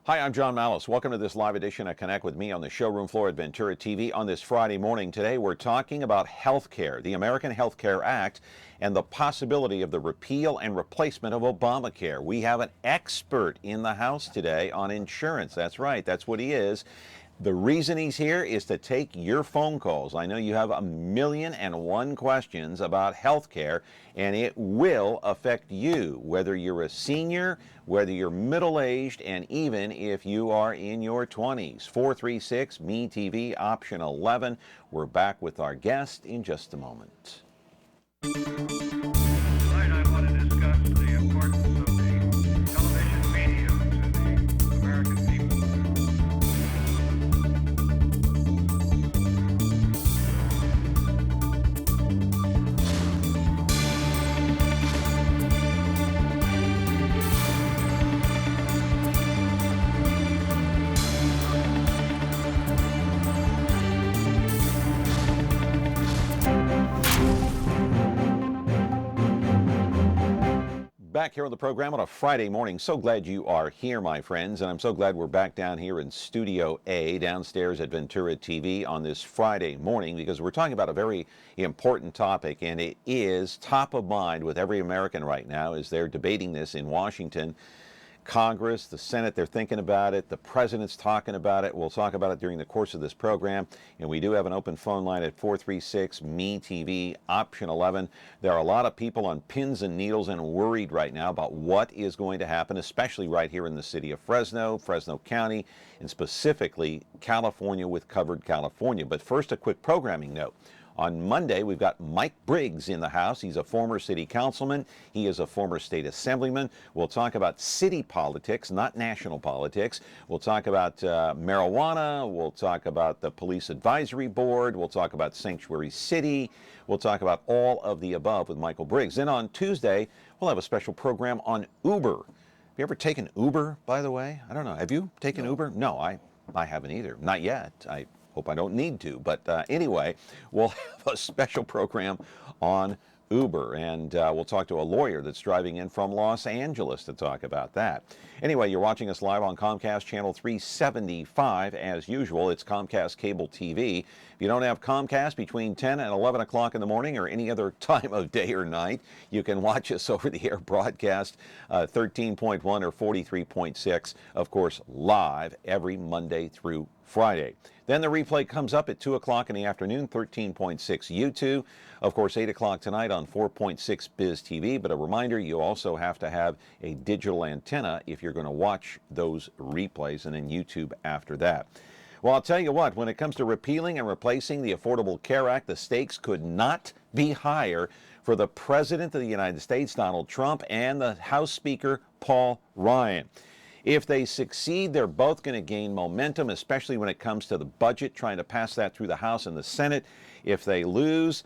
Hi, I'm John Malice. Welcome to this live edition of Connect with me on the showroom floor at Ventura TV on this Friday morning. Today we're talking about health care, the American Health Care Act, and the possibility of the repeal and replacement of Obamacare. We have an expert in the House today on insurance. That's right, that's what he is. The reason he's here is to take your phone calls. I know you have 1,000,001 questions about health care, and it will affect you, whether you're a senior, whether you're middle-aged, and even if you are in your 20s. 436-ME-TV, option 11. We're back with our guest in just a moment. Tonight I want to discuss the importance of the television medium to the American people. Back here on the program on a Friday morning. So glad you are here, my friends, and I'm so glad we're back down here in Studio A downstairs at Ventura TV on this Friday morning, because we're talking about a very important topic, and it is top of mind with every American right now as they're debating this in Washington. Congress, the Senate, they're thinking about it. The President's talking about it. We'll talk about it during the course of this program. And we do have an open phone line at 436-ME-TV, option 11. There are a lot of people on pins and needles and worried right now about what is going to happen, especially right here in the city of Fresno, Fresno County, and specifically California with Covered California. But first, a quick programming note. On Monday, we've got Mike Briggs in the House. He's a former city councilman. He is a former state assemblyman. We'll talk about city politics, not national politics. We'll talk about marijuana. We'll talk about the police advisory board. We'll talk about Sanctuary City. We'll talk about all of the above with Michael Briggs. Then on Tuesday, we'll have a special program on Uber. Have you ever taken Uber, by the way? I don't know. Have you taken Uber? No, I haven't either. Not yet. I hope I don't need to. But anyway, we'll have a special program on Uber, and we'll talk to a lawyer that's driving in from Los Angeles to talk about that. Anyway, you're watching us live on Comcast Channel 375. As usual, it's Comcast Cable TV. If you don't have Comcast between 10 and 11 o'clock in the morning or any other time of day or night, you can watch us over the air broadcast 13.1 or 43.6, of course, live every Monday through Friday. Then the replay comes up at 2 o'clock in the afternoon, 13.6 YouTube. Of course, 8 o'clock tonight on 4.6 Biz TV. But a reminder, you also have to have a digital antenna if you're going to watch those replays, and then YouTube after that. Well, I'll tell you what, when it comes to repealing and replacing the Affordable Care Act, the stakes could not be higher for the President of the United States, Donald Trump, and the House Speaker, Paul Ryan. If they succeed, they're both going to gain momentum, especially when it comes to the budget, trying to pass that through the House and the Senate. If they lose,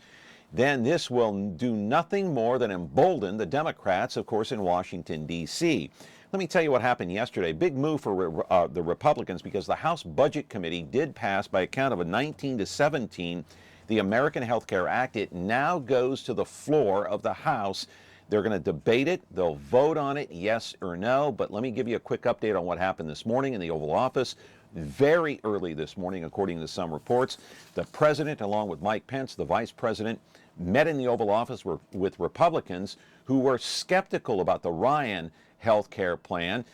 then this will do nothing more than embolden the Democrats, of course, in Washington, D.C. Let me tell you what happened yesterday. Big move for the Republicans, because the House Budget Committee did pass, by a count of a 19-17, the American Health Care Act. It now goes to the floor of the House. They're going to debate it. They'll vote on it, yes or no. But let me give you a quick update on what happened this morning in the Oval Office. Very early this morning, according to some reports, the president, along with Mike Pence, the vice president, met in the Oval Office with Republicans who were skeptical about the Ryan health care plan.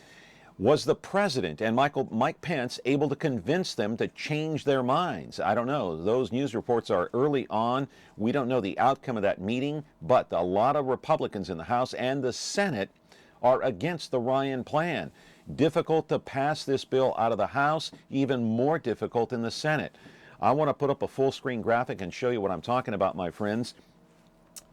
Was the president and Mike Pence able to convince them to change their minds? I don't know. Those news reports are early on. We don't know the outcome of that meeting, but a lot of Republicans in the House and the Senate are against the Ryan plan. Difficult to pass this bill out of the House, even more difficult in the Senate. I want to put up a full screen graphic and show you what I'm talking about, my friends.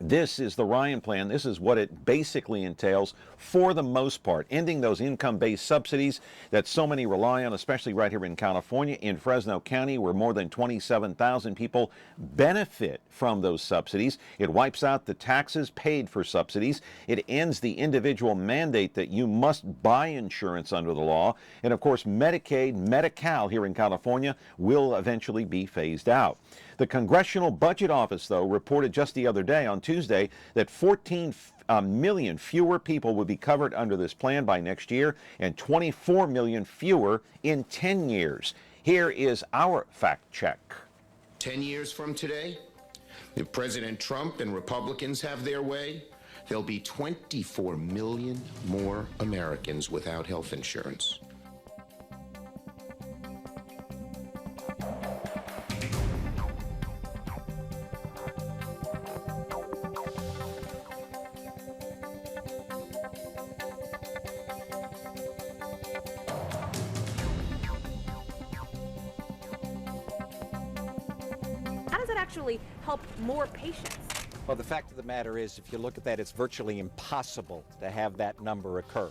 This is the Ryan plan. This is what it basically entails for the most part, ending those income-based subsidies that so many rely on, especially right here in California, in Fresno County, where more than 27,000 people benefit from those subsidies. It wipes out the taxes paid for subsidies. It ends the individual mandate that you must buy insurance under the law. And of course, Medicaid, Medi-Cal here in California will eventually be phased out. The Congressional Budget Office, though, reported just the other day on Tuesday that 14 million fewer people would be covered under this plan by next year and 24 million fewer in 10 years. Here is our fact check. 10 years from today, if President Trump and Republicans have their way, there'll be 24 million more Americans without health insurance. How does it actually help more patients? Well, the fact of the matter is, if you look at that, it's virtually impossible to have that number occur.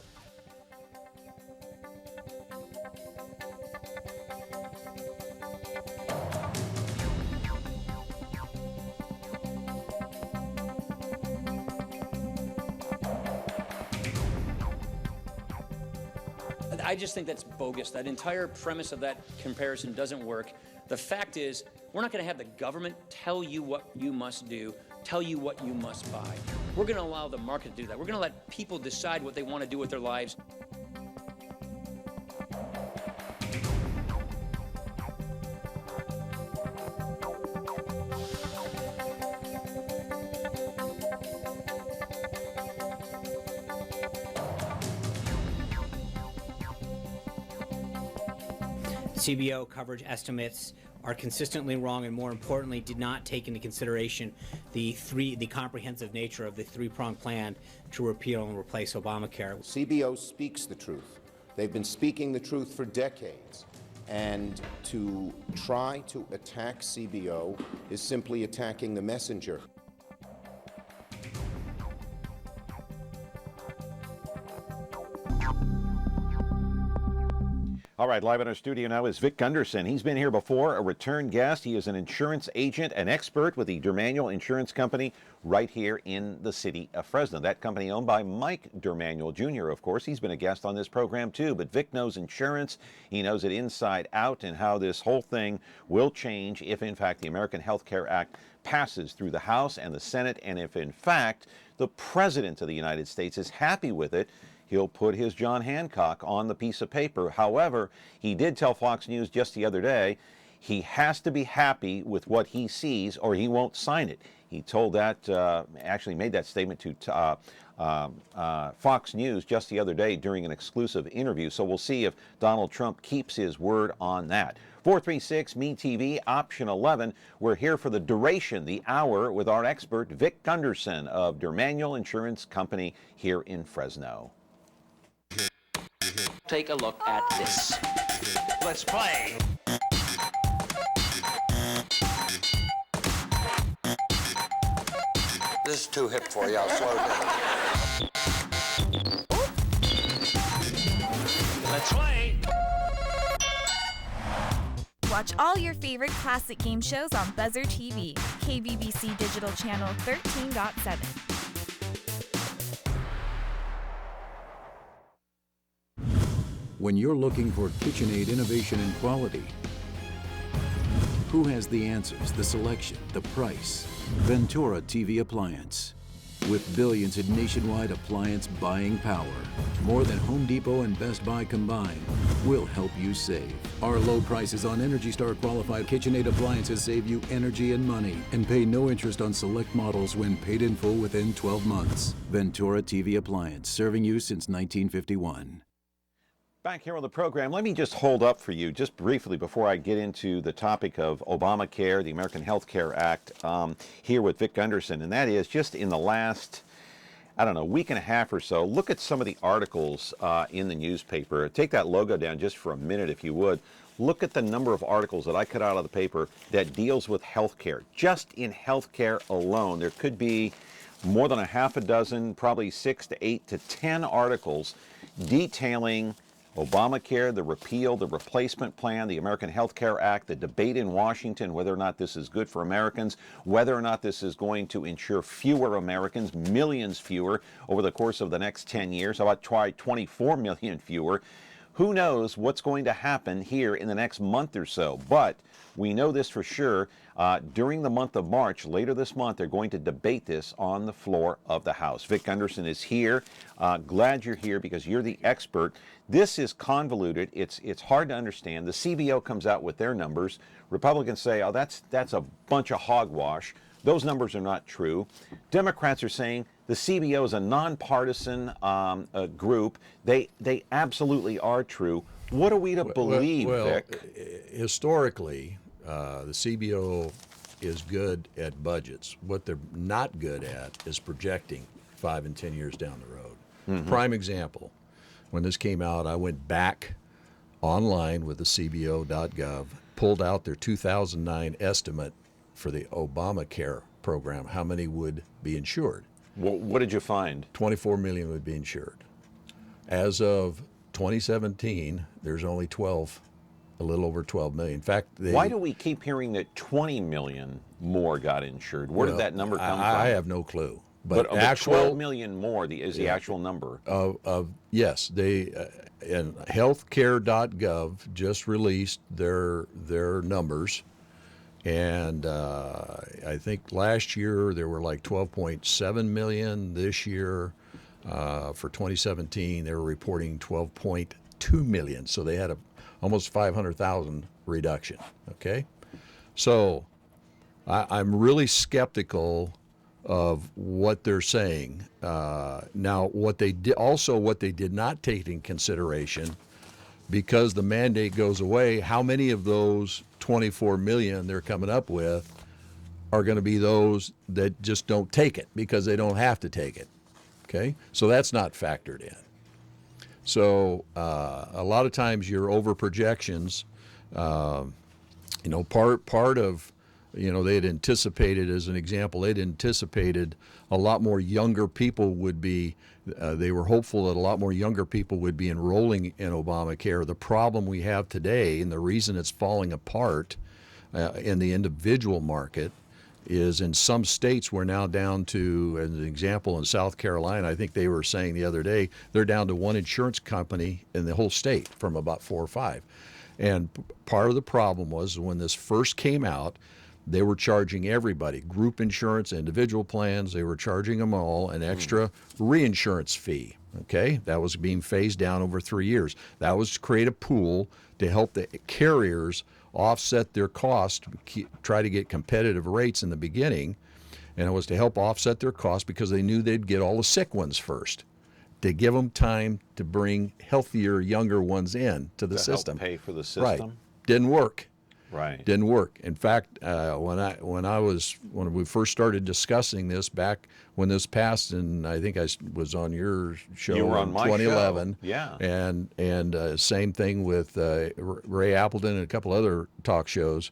I just think that's bogus. That entire premise of that comparison doesn't work. The fact is, we're not going to have the government tell you what you must do, tell you what you must buy. We're going to allow the market to do that. We're going to let people decide what they want to do with their lives. CBO coverage estimates are consistently wrong and, more importantly, did not take into consideration the comprehensive nature of the three-pronged plan to repeal and replace Obamacare. CBO speaks the truth. They've been speaking the truth for decades. And to try to attack CBO is simply attacking the messenger. All right, live in our studio now is Vic Gunderson. He's been here before, a return guest. He is an insurance agent, an expert with the Dermanuel Insurance Company right here in the city of Fresno. That company owned by Mike Dermanuel Jr., of course. He's been a guest on this program too, but Vic knows insurance. He knows it inside out and how this whole thing will change if, in fact, the American Health Care Act passes through the House and the Senate, and if, in fact, the President of the United States is happy with it. He'll put his John Hancock on the piece of paper. However, he did tell Fox News just the other day he has to be happy with what he sees or he won't sign it. He told that, actually made that statement to Fox News just the other day during an exclusive interview. So we'll see if Donald Trump keeps his word on that. 436-ME-TV, option 11. We're here for the duration, the hour, with our expert, Vic Gunderson of Dermanuel Insurance Company here in Fresno. Take a look at this. Let's play. This is too hip for you. I'll slow down. Let's play. Watch all your favorite classic game shows on Buzzer TV, KBBC Digital Channel 13.7. When you're looking for KitchenAid innovation and quality, who has the answers, the selection, the price? Ventura TV Appliance. With billions in nationwide appliance buying power, more than Home Depot and Best Buy combined, will help you save. Our low prices on Energy Star qualified KitchenAid appliances save you energy and money, and pay no interest on select models when paid in full within 12 months. Ventura TV Appliance, serving you since 1951. Back here on the program, let me just hold up for you just briefly before I get into the topic of Obamacare, the American Health Care Act, here with Vic Gunderson. And that is just in the last, I don't know, week and a half or so, look at some of the articles in the newspaper. Take that logo down just for a minute, if you would. Look at the number of articles that I cut out of the paper that deals with health care. Just in health care alone, there could be more than a half a dozen, probably 6 to 8 to 10 articles detailing Obamacare, the repeal, the replacement plan, the American Health Care Act, the debate in Washington, whether or not this is good for Americans, whether or not this is going to ensure fewer Americans, millions fewer over the course of the next 10 years, about 24 million fewer, who knows what's going to happen here in the next month or so. But we know this for sure. During the month of March, later this month, they're going to debate this on the floor of the House. Vic Gunderson is here. Glad you're here because you're the expert. This is convoluted. It's hard to understand. The CBO comes out with their numbers. Republicans say, oh, that's a bunch of hogwash. Those numbers are not true. Democrats are saying the CBO is a nonpartisan group. They absolutely are true. What are we to believe, Vic? Historically, the CBO is good at budgets. What they're not good at is projecting 5 and 10 years down the road. Prime example, when this came out, I went back online with the CBO.gov, pulled out their 2009 estimate for the Obamacare program, how many would be insured. What did you find? 24 million would be insured. As of 2017, there's only a little over 12 million. In fact, why do we keep hearing that 20 million more got insured? Where did that number come from? I have no clue. But actual 12 million more is the actual number. Yes, they and healthcare.gov just released their numbers, and I think last year there were like 12.7 million. This year, for 2017, they were reporting 12.2 million. So they had almost 500,000 reduction. Okay, so I'm really skeptical of what they're saying. Now, what they did not take in consideration, because the mandate goes away, how many of those 24 million they're coming up with are going to be those that just don't take it because they don't have to take it? Okay, so that's not factored in. So a lot of times your over projections, part of, they had anticipated, as an example, they'd anticipated a lot more younger people would be, they were hopeful that a lot more younger people would be enrolling in Obamacare. The problem we have today, and the reason it's falling apart in the individual market, is in some states we're now down to, as an example, in South Carolina, I think they were saying the other day, they're down to one insurance company in the whole state from about 4 or 5. And part of the problem was when this first came out, they were charging everybody, group insurance, individual plans, they were charging them all an extra reinsurance fee, okay? That was being phased down over 3 years. That was to create a pool to help the carriers offset their cost, try to get competitive rates in the beginning, and it was to help offset their cost because they knew they'd get all the sick ones first, to give them time to bring healthier, younger ones in to the system. Help pay for the system? Right. Didn't work. Right. Didn't work. In fact, when we first started discussing this back when this passed, and I think I was on your show you were on in my 2011. Show. Yeah. And same thing with Ray Appleton and a couple other talk shows.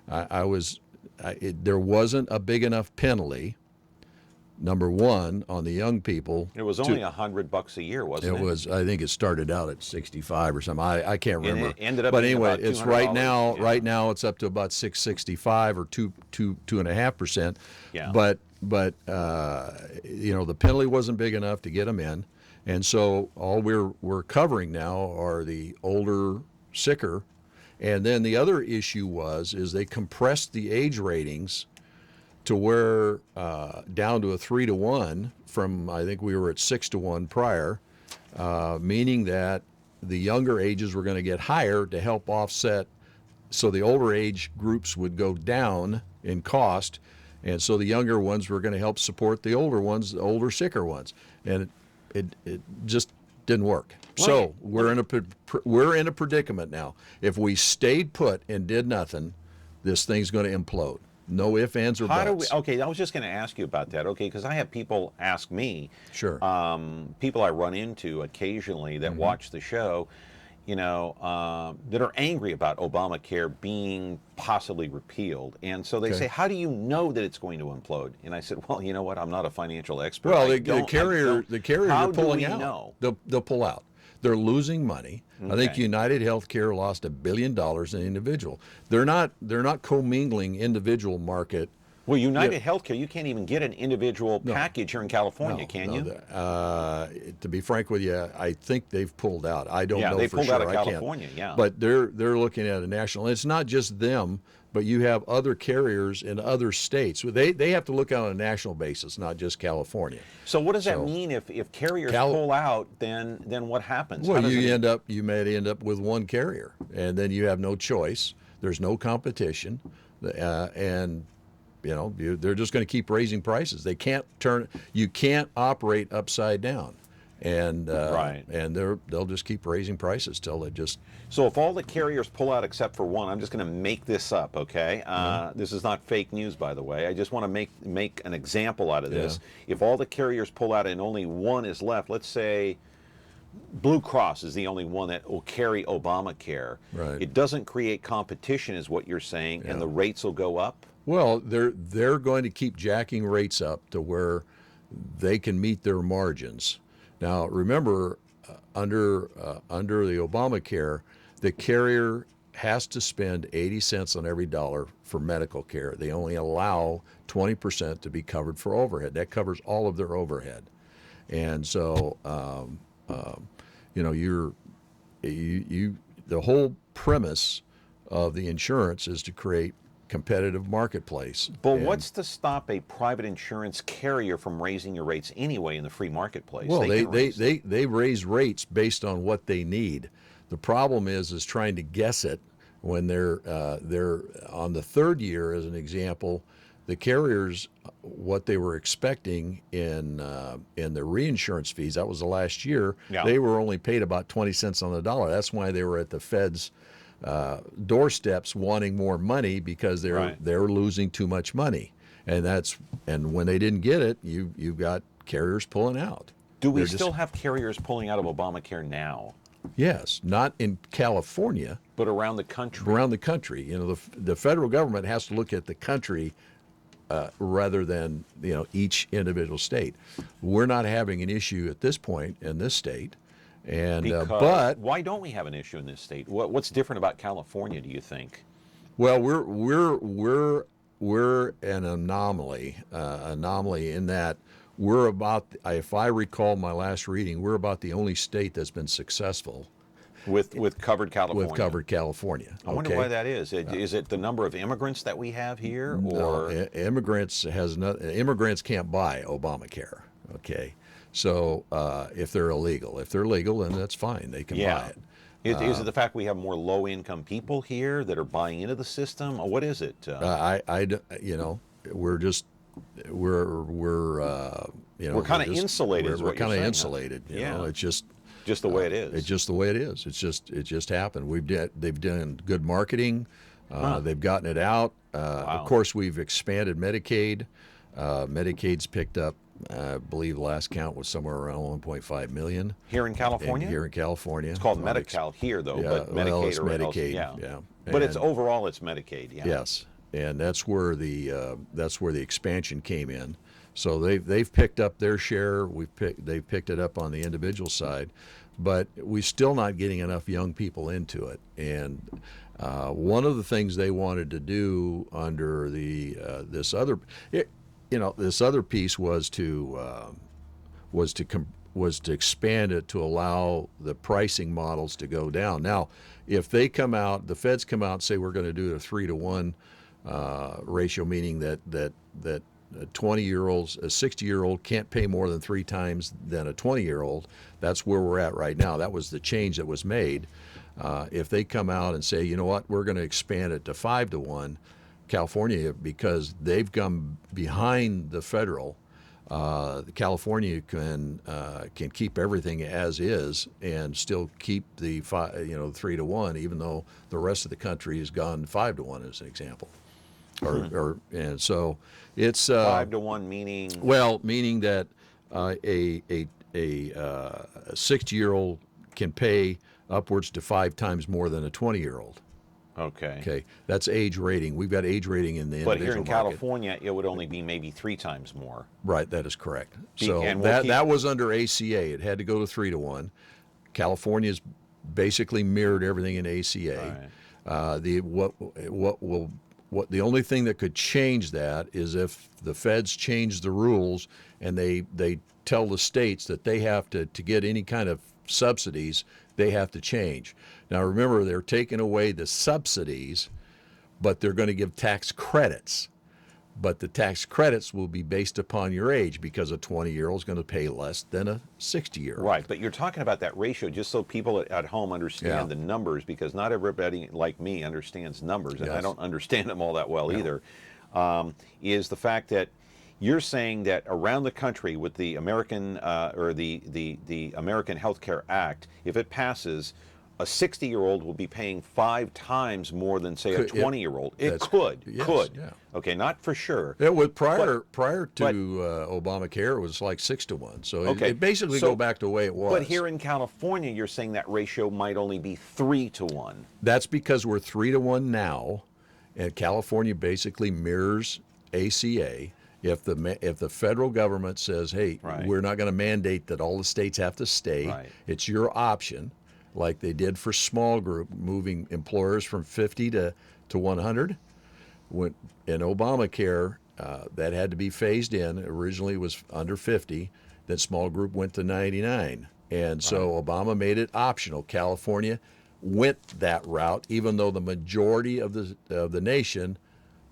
There wasn't a big enough penalty. Number one, on the young people. It was only $100 a year, wasn't it? It was. I think it started out at 65 or something. I can't remember. And it ended up but being anyway, about it's $200. right now. Yeah. Right now, it's up to about 665 or 2.5%. Yeah. But the penalty wasn't big enough to get them in, and so all we're covering now are the older, sicker, and then the other issue is they compressed the age ratings to where down to a 3-to-1 from, I think we were at 6-to-1 prior, meaning that the younger ages were going to get higher to help offset, so the older age groups would go down in cost, and so the younger ones were going to help support the older ones, the older, sicker ones, and it just didn't work. So we're in a predicament now. If we stayed put and did nothing, this thing's going to implode. No ifs, ands, or buts. Okay, I was just going to ask you about that, okay, because I have people ask me, sure, people I run into occasionally that watch the show, that are angry about Obamacare being possibly repealed. And so they say, how do you know that it's going to implode? And I said, well, you know what, I'm not a financial expert. Well, the carriers are pulling out. Know? They'll pull out. They're losing money. Okay. I think United Healthcare lost $1 billion in individual. They're not commingling individual market Well, United Healthcare, you can't even get an individual package here in California, can you? To be frank with you, I think they've pulled out. I don't know they for pulled sure. out of I can't. California, yeah. But they're looking at a national. And it's not just them, but you have other carriers in other states. They have to look out on a national basis, not just California. So what does that mean if carriers pull out? Then what happens? Well, you may end up with one carrier, and then you have no choice. There's no competition, and they're just going to keep raising prices. They can't you can't operate upside down, and and they'll just keep raising prices till they just. So if all the carriers pull out except for one, I'm just going to make this up, okay? This is not fake news, by the way. I just want to make an example out of this. If all the carriers pull out and only one is left, let's say Blue Cross is the only one that will carry Obamacare. Right. It doesn't create competition, is what you're saying, and the rates will go up? Well, they're going to keep jacking rates up to where they can meet their margins. Now, remember, under the Obamacare, the carrier has to spend 80 cents on every dollar for medical care. They only allow 20% to be covered for overhead. That covers all of their overhead, and so the whole premise of the insurance is to create competitive marketplace. But what's to stop a private insurance carrier from raising your rates anyway in the free marketplace? Well, they raise rates based on what they need. The problem is trying to guess it when they're on the third year, as an example. The carriers, what they were expecting in the reinsurance fees, that was the last year, they were only paid about 20 cents on the dollar. That's why they were at the Fed's doorsteps wanting more money, because they're losing too much money, and when they didn't get it, you've got carriers pulling out. Do we still have carriers pulling out of Obamacare now? Yes, not in California, but around the country. Around the country, the federal government has to look at the country rather than each individual state. We're not having an issue at this point in this state. And but why don't we have an issue in this state? What's different about California, do you think? Well, we're an anomaly in that we're about, if I recall my last reading, we're about the only state that's been successful with covered California. With covered California. I wonder why that is. Is it the number of immigrants that we have here, or immigrants can't buy Obamacare? Okay. So if they're illegal, then that's fine. They can buy it. Is it the fact we have more low-income people here that are buying into the system? Or what is it? We're kind of insulated. We're kind of insulated. You know, it's just the way it is. It's just the way it is. It just happened. They've done good marketing. They've gotten it out. Of course, we've expanded Medicaid. Medicaid's picked up. I believe the last count was somewhere around 1.5 million. Here in California? Here in California. It's called Medi-Cal here, though, but Medicaid it's Medicaid. Yeah. But it's overall, it's Medicaid, yeah. Yes, and that's where the expansion came in. So they've picked up their share. They've picked it up on the individual side, but we're still not getting enough young people into it. And one of the things they wanted to do under this other piece was to expand it to allow the pricing models to go down. Now, if they come out, the feds come out and say we're going to do a 3-to-1 ratio, meaning that 20-year-olds, a 60-year-old can't pay more than 3 times than a 20-year-old. That's where we're at right now. That was the change that was made. If they come out and say, you know what, we're going to expand it to 5-to-1, California, because they've come behind the federal, California can keep everything as is and still keep the 3-to-1, even though the rest of the country has gone 5-to-1, as an example. And so it's 5-to-1 meaning. Well, meaning that a 60-year-old can pay upwards to 5 times more than a 20-year-old. Okay. That's age rating. We've got age rating in the individual But here in market. California, it would only be maybe 3 times more. Right, that is correct. So that was under ACA. It had to go to 3-to-1. California's basically mirrored everything in ACA. Right. What will the only thing that could change that is if the feds change the rules and they tell the states that they have to get any kind of subsidies, they have to change. Now remember, they're taking away the subsidies, but they're going to give tax credits. But the tax credits will be based upon your age, because a 20-year-old is going to pay less than a 60-year-old. Right, but you're talking about that ratio just so people at home understand the numbers, because not everybody like me understands numbers, and I don't understand them all that well either, is the fact that you're saying that around the country with the American or the American Health Care Act, if it passes, a 60-year-old will be paying 5 times more than, say, a 20-year-old. It could. Yeah. Okay, not for sure. Yeah, prior to Obamacare, it was like 6-to-1. So it basically go back to the way it was. But here in California, you're saying that ratio might only be 3-to-1. That's because we're 3-to-1 now, and California basically mirrors ACA. If the federal government says, hey, we're not going to mandate that all the states have to stay, it's your option, like they did for small group, moving employers from 50 to 100. When in Obamacare, that had to be phased in. Originally it was under 50. Then small group went to 99. And so Obama made it optional. California went that route, even though the majority of the nation,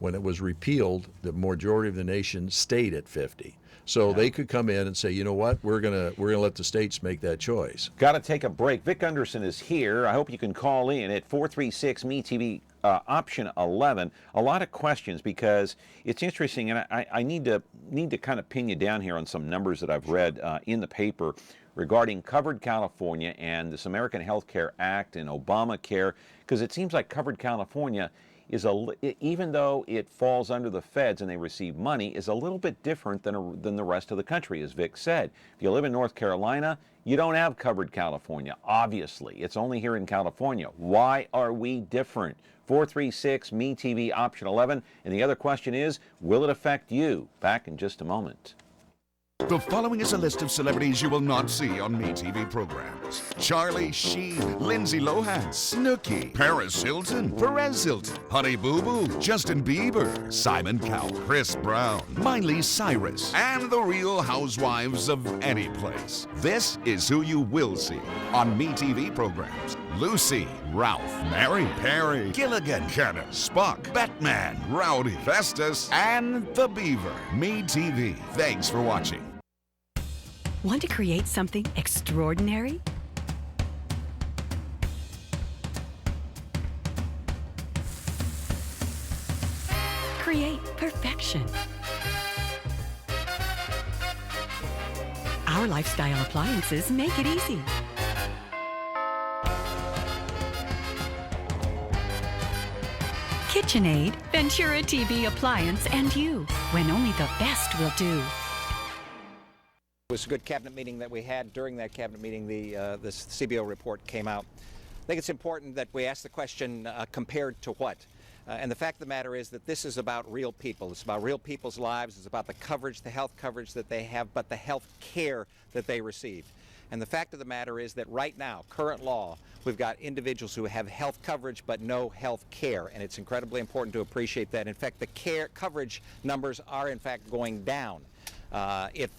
when it was repealed, the majority of the nation stayed at 50. So they could come in and say, you know what, we're gonna let the states make that choice. Got to take a break. Vic Gunderson is here. I hope you can call in at 436-ME-TV, option 11. A lot of questions, because it's interesting, and I need to kind of pin you down here on some numbers that I've read in the paper regarding Covered California and this American Health Care Act and Obamacare, because it seems like Covered California is even though it falls under the feds and they receive money, is a little bit different than the rest of the country, as Vic said. If you live in North Carolina, you don't have Covered California, obviously. It's only here in California. Why are we different? 436-ME-TV, option 11. And the other question is, will it affect you? Back in just a moment. The following is a list of celebrities you will not see on MeTV programs. Charlie Sheen, Lindsay Lohan, Snooki, Paris Hilton, Perez Hilton, Honey Boo Boo, Justin Bieber, Simon Cowell, Chris Brown, Miley Cyrus, and the Real Housewives of any place. This is who you will see on MeTV programs. Lucy, Ralph, Mary, Perry, Gilligan, Kenner, Spock, Batman, Rowdy, Festus, and the Beaver. MeTV. Thanks for watching. Want to create something extraordinary? Create perfection. Our lifestyle appliances make it easy. KitchenAid, Ventura TV appliance, and you, when only the best will do. It was a good cabinet meeting that we had. During that cabinet meeting, this CBO report came out. I think it's important that we ask the question, compared to what? And the fact of the matter is that this is about real people. It's about real people's lives. It's about the coverage, the health coverage that they have, but the health care that they receive. And the fact of the matter is that right now, current law, we've got individuals who have health coverage but no health care, and it's incredibly important to appreciate that. In fact, the coverage numbers are in fact going down. If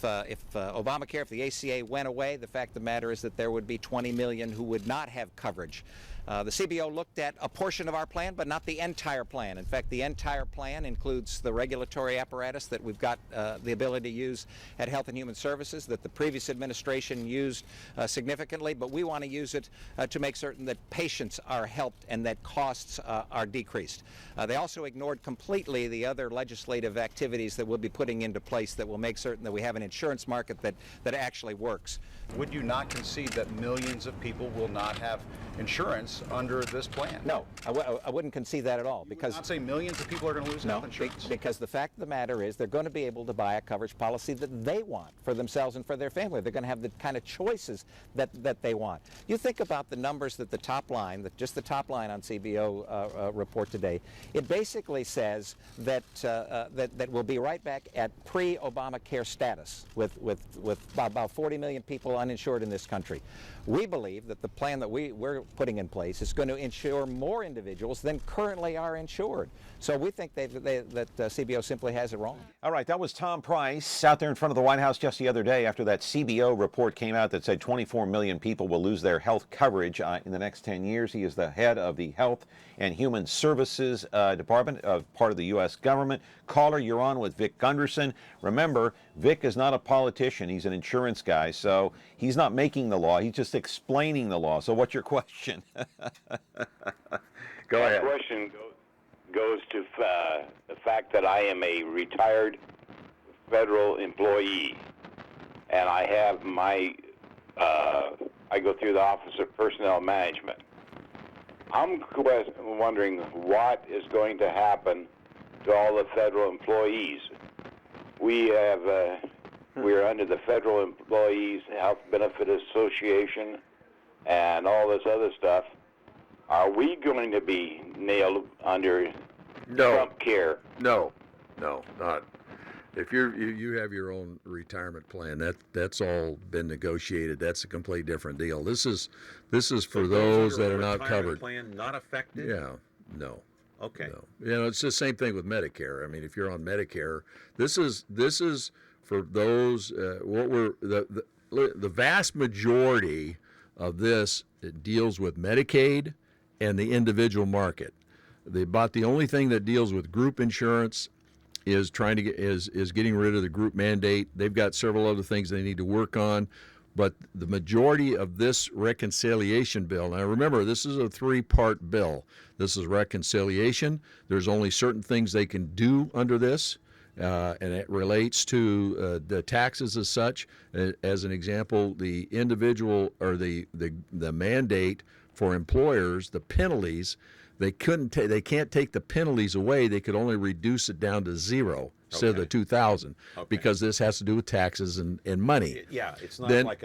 Obamacare, if the ACA went away, the fact of the matter is that there would be 20 million who would not have coverage. The CBO looked at a portion of our plan, but not the entire plan. In fact, the entire plan includes the regulatory apparatus that we've got the ability to use at Health and Human Services, that the previous administration used significantly, but we want to use it to make certain that patients are helped and that costs are decreased. They also ignored completely the other legislative activities that we'll be putting into place that will make certain that we have an insurance market that actually works. Would you not concede that millions of people will not have insurance under this plan? No, I wouldn't concede that at all. Because you would not say millions of people are going to lose health insurance? Because the fact of the matter is they're going to be able to buy a coverage policy that they want for themselves and for their family. They're going to have the kind of choices that they want. You think about the numbers that the top line, just the top line on CBO report today, it basically says that that we'll be right back at pre-Obamacare status with about 40 million people uninsured in this country. We believe that the plan that we're putting in place place. It's going to insure more individuals than currently are insured. So we think that CBO simply has it wrong. All right, that was Tom Price out there in front of the White House just the other day after that CBO report came out that said 24 million people will lose their health coverage in the next 10 years. He is the head of the Health and Human Services Department of part of the U.S. government. Caller, you're on with Vic Gunderson. Remember, Vic is not a politician. He's an insurance guy, so he's not making the law. He's just explaining the law. So what's your question? Go ahead. My question goes to the fact that I am a retired federal employee, and I have my, I go through the Office of Personnel Management. I'm wondering what is going to happen to all the federal employees. We have, we're under the Federal Employees Health Benefit Association and all this other stuff. Are we going to be nailed under Trump care? No, not. If you have your own retirement plan, that's all been negotiated. That's a completely different deal. This is for those that are not covered. Plan not affected? Yeah, no. Okay. No. You know, it's the same thing with Medicare. I mean, if you're on Medicare, this is for those. The vast majority of this, it deals with Medicaid and the individual market. About the only thing that deals with group insurance is trying to is getting rid of the group mandate. They've got several other things they need to work on, but the majority of this reconciliation bill. Now remember, this is a three-part bill. This is reconciliation. There's only certain things they can do under this, and it relates to the taxes as such. As an example, the individual or the mandate for employers, the penalties. They can't take the penalties away. They could only reduce it down to zero instead of the 2,000, because this has to do with taxes and money. Yeah, it's not like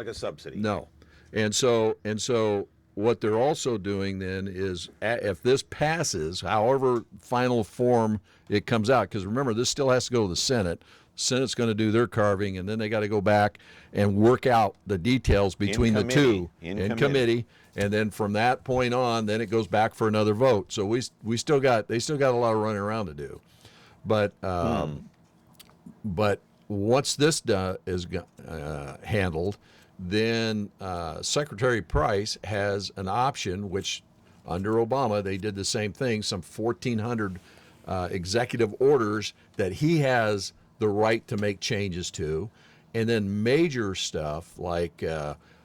a subsidy. No, and so what they're also doing then is if this passes, however final form it comes out, because remember this still has to go to the Senate. Senate's going to do their carving, and then they got to go back and work out the details between the two in committee. And then from that point on, then it goes back for another vote. So they still got a lot of running around to do. But once this is handled, then Secretary Price has an option, which under Obama they did the same thing. Some 1,400 executive orders that he has the right to make changes to, and then major stuff like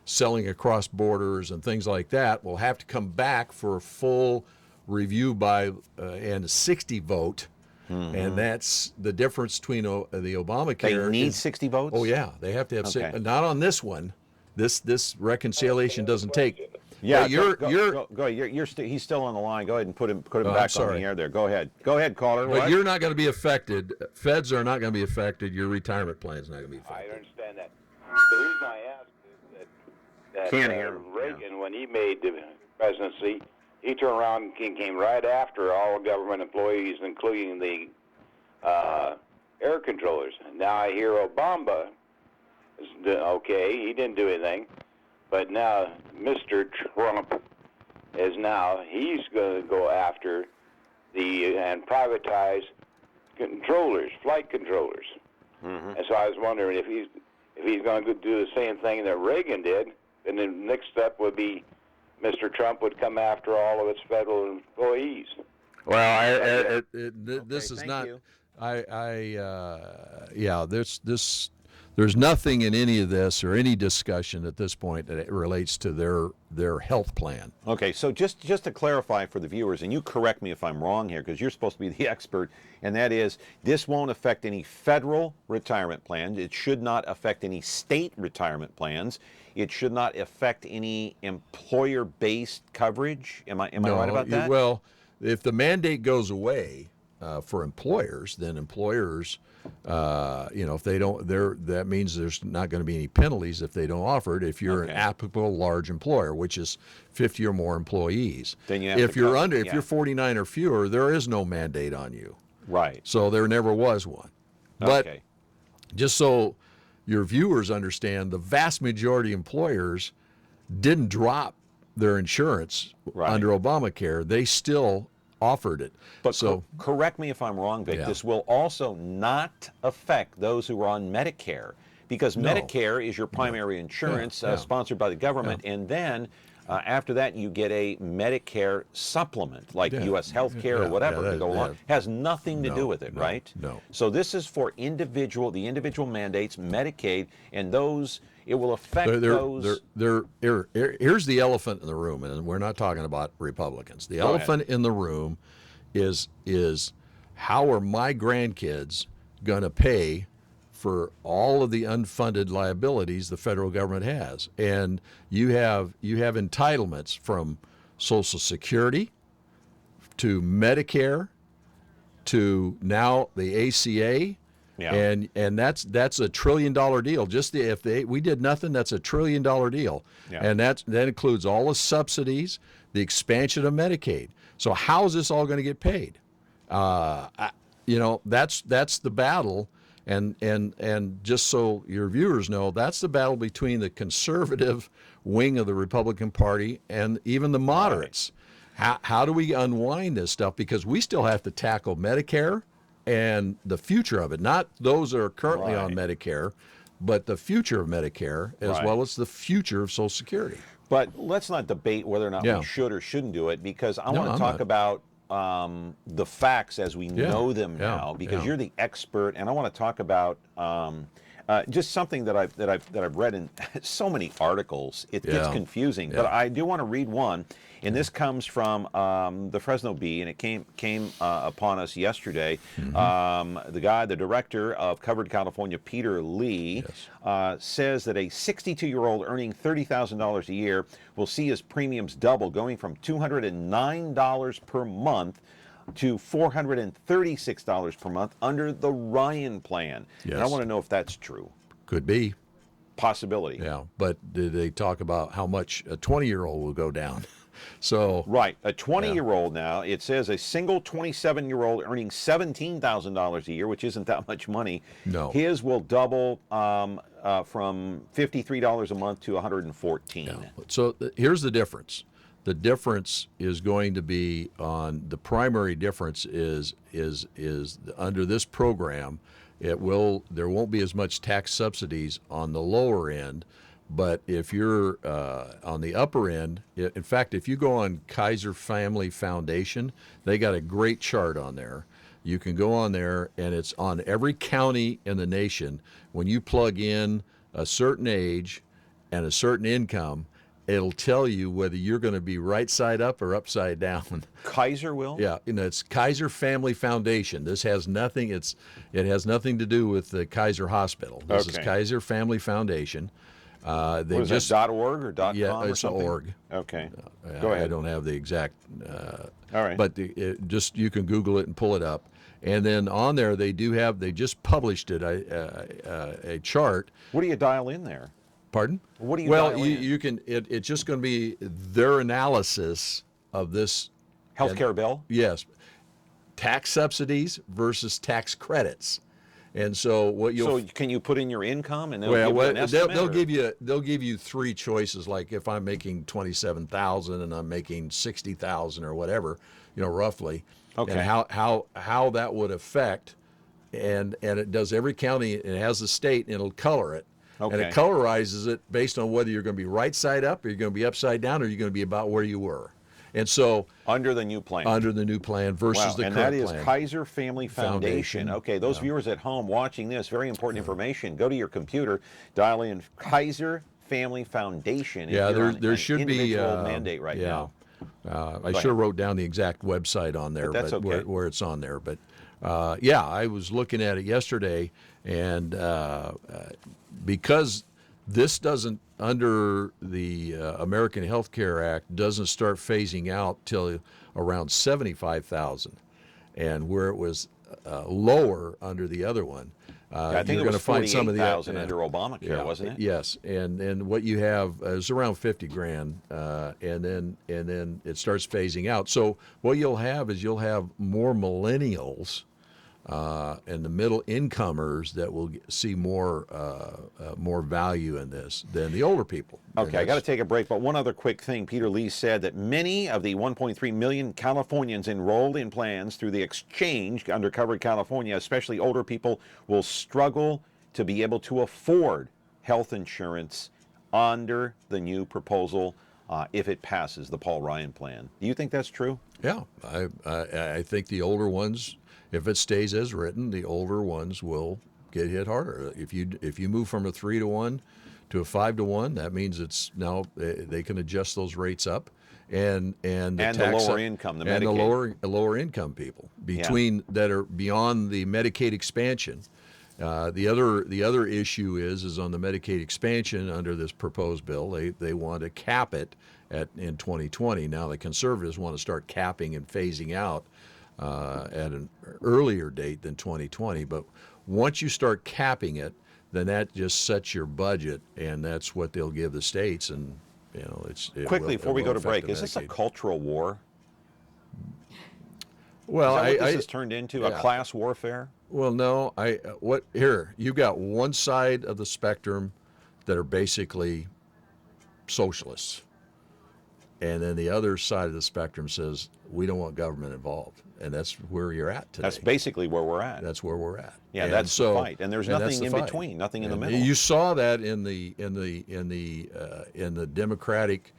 selling across borders and things like that will have to come back for a full review by and a 60 vote. Mm-hmm. And that's the difference between the Obamacare. They need 60 votes? Oh yeah, they have to have 60. Not on this one. This reconciliation doesn't take. Yeah, he's still on the line. Go ahead and put him back on the air there. Go ahead, caller. But you're not going to be affected. Feds are not going to be affected. Your retirement plan is not going to be affected. I understand that. The reason I asked is that Reagan, when he made the presidency, he turned around and came right after all government employees, including the air controllers. Now I hear Obama is okay. He didn't do anything. But now Mr. Trump he's going to go after and privatize controllers, flight controllers. Mm-hmm. And so I was wondering if he's going to do the same thing that Reagan did, and the next step would be Mr. Trump would come after all of its federal employees. Well, this is not. There's nothing in any of this or any discussion at this point that it relates to their health plan. Okay, so just to clarify for the viewers, and you correct me if I'm wrong here, because you're supposed to be the expert, and that is this won't affect any federal retirement plans. It should not affect any state retirement plans. It should not affect any employer-based coverage. Am I right about that? Well, if the mandate goes away for employers, then employers, if they don't, that means there's not going to be any penalties if they don't offer it. If you're an applicable large employer, which is 50 or more employees, then you have if you're 49 or fewer, there is no mandate on you. Right. So there never was one. But just so your viewers understand, the vast majority of employers didn't drop their insurance under Obamacare, they still offered it. But so correct me if I'm wrong, Vic, Yeah. this will also not affect those who are on Medicare, because No. Medicare is your primary insurance sponsored by the government, and then after that you get a Medicare supplement like U.S. health care or whatever to go along. Has nothing to do with it, right? No. So this is for the individual mandates, Medicaid, and those, it will affect those. Here's the elephant in the room, and we're not talking about Republicans. The elephant in the room is how are my grandkids going to pay for all of the unfunded liabilities the federal government has? And you have entitlements from Social Security to Medicare to now the ACA. Yeah. And that's $1 trillion deal. Just if we did nothing, that's $1 trillion deal. Yeah. And that includes all the subsidies, the expansion of Medicaid. So how is this all going to get paid? That's the battle. And just so your viewers know, that's the battle between the conservative wing of the Republican Party and even the moderates. How do we unwind this stuff? Because we still have to tackle Medicare and the future of it, not those that are currently on Medicare, but the future of Medicare as well as the future of Social Security. But let's not debate whether or not we should or shouldn't do it, because I want to talk about the facts as we know them now, because you're the expert, and I want to talk about just something that I've read in so many articles. It gets confusing, but I do want to read one, and this comes from the Fresno Bee, and it came upon us yesterday. The director of Covered California, Peter Lee, says that a 62-year-old earning $30,000 a year will see his premiums double, going from $209 per month to $436 per month under the Ryan plan. And I want to know if that's true. Could be. Possibility. Yeah, but did they talk about how much a 20-year-old will go down? So a 20-year-old now, it says a single 27-year-old earning $17,000 a year, which isn't that much money. No. His will double from $53 a month to $114. No. So here's the difference. The difference is going to be the primary difference is under this program, there won't be as much tax subsidies on the lower end. But if you're on the upper end, in fact, if you go on Kaiser Family Foundation, they got a great chart on there. You can go on there, and it's on every county in the nation. When you plug in a certain age and a certain income, it'll tell you whether you're going to be right side up or upside down. Kaiser will? Yeah, it's Kaiser Family Foundation. This has nothing. It has nothing to do with the Kaiser Hospital. This is Kaiser Family Foundation. What is just that, .org or .com or it's something? .org. Okay. Go ahead. I don't have the exact. All right. But you can Google it and pull it up, and then on there they just published it a chart. What do you dial in there? Pardon? What do you? Well, dial in? you can. It's just going to be their analysis of this healthcare bill. Yes, tax subsidies versus tax credits. And so can you put in your income and they'll give you three choices, like if I'm making $27,000 and I'm making $60,000 or whatever, roughly. Okay. And how that would affect, and it does every county. It has the state, and it'll color it. Okay. And it colorizes it based on whether you're going to be right side up, or you're going to be upside down, or you're going to be about where you were. And so under the new plan versus the current plan. And that is Kaiser Family Foundation. Okay, those viewers at home watching this, very important information. Go to your computer, dial in Kaiser Family Foundation. Yeah, there should be a mandate right now. I sure wrote down the exact website on there, but where it's on there. But I was looking at it yesterday, and because this doesn't, under the American Health Care Act, doesn't start phasing out till around 75,000, and where it was lower under the other one. I think you're it was find some of the under Obamacare, wasn't it? Yes, and what you have is around $50,000, and then it starts phasing out. So what you'll have is more millennials and the middle incomers that will see more value in this than the older people. Okay, I got to take a break, but one other quick thing. Peter Lee said that many of the 1.3 million Californians enrolled in plans through the exchange under Covered California, especially older people, will struggle to be able to afford health insurance under the new proposal if it passes, the Paul Ryan plan. Do you think that's true? Yeah, I think the older ones, if it stays as written, the older ones will get hit harder. If you move from a 3-to-1 to a 5-to-1, that means it's now they can adjust those rates up, and the lower income, the Medicaid. the lower income people that are beyond the Medicaid expansion. The other issue is on the Medicaid expansion under this proposed bill. They want to cap it in 2020. Now the conservatives want to start capping and phasing out at an earlier date than 2020. But once you start capping it, then that just sets your budget, and that's what they'll give the states. And Quickly before we go to break, is this a cultural war? Well, is that what this has turned into, a class warfare? Well, no. You've got one side of the spectrum that are basically socialists, and then the other side of the spectrum says we don't want government involved, and that's where you're at today. That's basically where we're at. That's where we're at. Yeah, and that's the fight, and there's nothing in between, nothing in the middle. You saw that in the Democratic.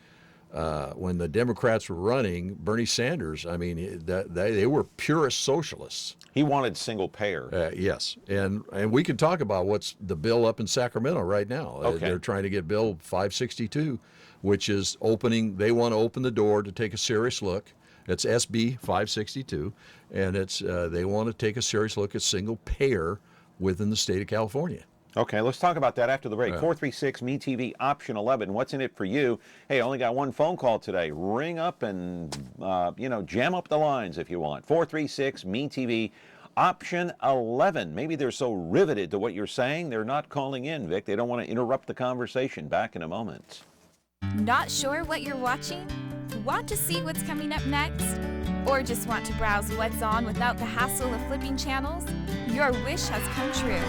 When the Democrats were running, Bernie Sanders, I mean, they were purist socialists. He wanted single payer. Yes, and we can talk about what's the bill up in Sacramento right now. Okay. They're trying to get Bill 562, which is they want to open the door to take a serious look. It's SB 562, and they want to take a serious look at single payer within the state of California. Okay, let's talk about that after the break. 436-MeTV, option 11. What's in it for you? Hey, I only got one phone call today. Ring up and, jam up the lines if you want. 436-MeTV, option 11. Maybe they're so riveted to what you're saying, they're not calling in, Vic. They don't want to interrupt the conversation. Back in a moment. Not sure what you're watching? Want to see what's coming up next? Or just want to browse what's on without the hassle of flipping channels? Your wish has come true.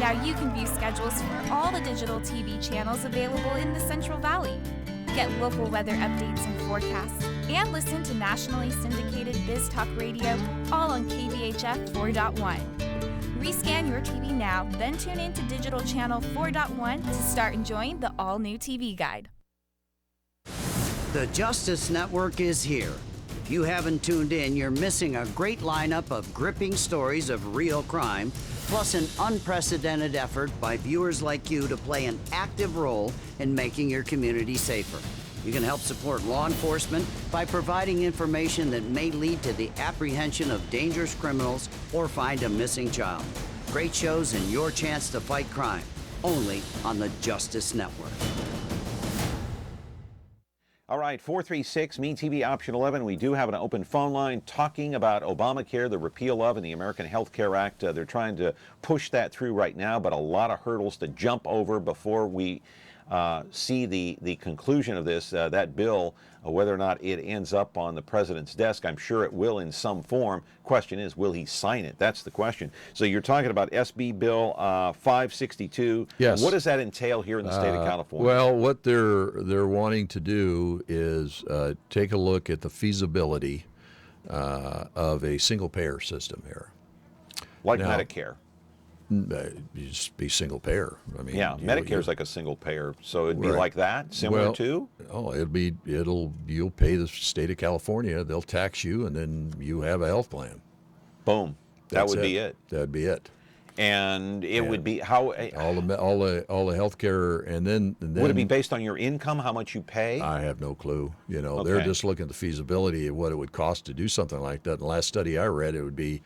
Now you can view schedules for all the digital TV channels available in the Central Valley. Get local weather updates and forecasts, and listen to nationally syndicated Biz Talk Radio, all on KVHF 4.1. Rescan your TV now, then tune in to Digital Channel 4.1 to start enjoying the all-new TV Guide. The Justice Network is here. If you haven't tuned in, you're missing a great lineup of gripping stories of real crime, plus an unprecedented effort by viewers like you to play an active role in making your community safer. You can help support law enforcement by providing information that may lead to the apprehension of dangerous criminals or find a missing child. Great shows and your chance to fight crime, only on the Justice Network. All right, 436-MeTV, option 11. We do have an open phone line talking about Obamacare, the repeal of, and the American Health Care Act. They're trying to push that through right now, but a lot of hurdles to jump over before we see the conclusion of this, that bill, whether or not it ends up on the president's desk. I'm sure it will in some form. Question is, will he sign it? That's the question. So you're talking about SB Bill 562. Yes. What does that entail here in the state of California? Well, what they're wanting to do is take a look at the feasibility of a single payer system here. Like now, Medicare. You just be single payer. I mean, yeah, Medicare is like a single payer, so it'd be like that, similar to. Oh, you'll pay the state of California. They'll tax you, and then you have a health plan. Boom. That would be it. That'd be it. And it would be how all the health care, and then would it be based on your income, how much you pay? I have no clue. They're just looking at the feasibility of what it would cost to do something like that. The last study I read, it would be.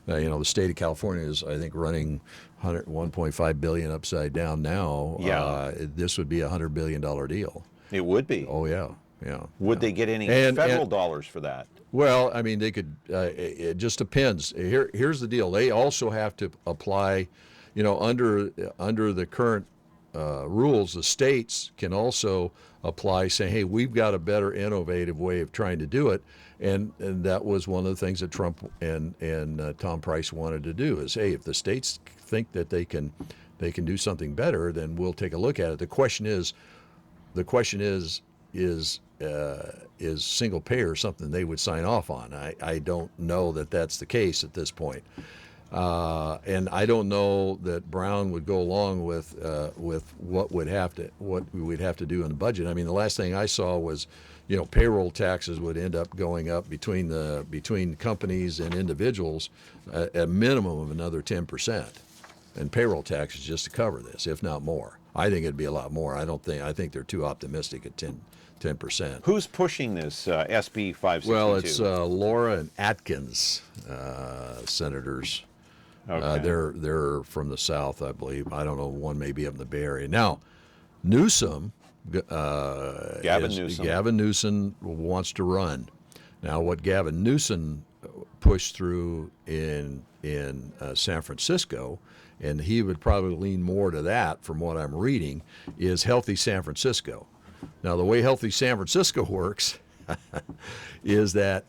The state of California is, I think, running $1.5 billion upside down now. Yeah. This would be a $100 billion deal. It would be. Oh, yeah. Would they get any federal dollars for that? Well, I mean, they could. It just depends. Here's the deal. They also have to apply, under the current rules, the states can also apply, saying, hey, we've got a better innovative way of trying to do it. And that was one of the things that Trump and Tom Price wanted to do is, hey, if the states think that they can do something better, then we'll take a look at it. The question is single payer something they would sign off on? I don't know that that's the case at this point. And I don't know that Brown would go along with what we would have to do in the budget. I mean, the last thing I saw was, payroll taxes would end up going up between companies and individuals a minimum of another 10%, and payroll taxes just to cover this, if not more. I think it'd be a lot more. I think they're too optimistic at 10%. Who's pushing this SB 562? Well, it's Laura and Atkins, senators. Okay. They're from the South, I believe. I don't know. One may be up in the Bay Area. Now, Newsom, Gavin Newsom wants to run. Now, what Gavin Newsom pushed through in San Francisco, and he would probably lean more to that from what I'm reading, is Healthy San Francisco. Now, the way Healthy San Francisco works is that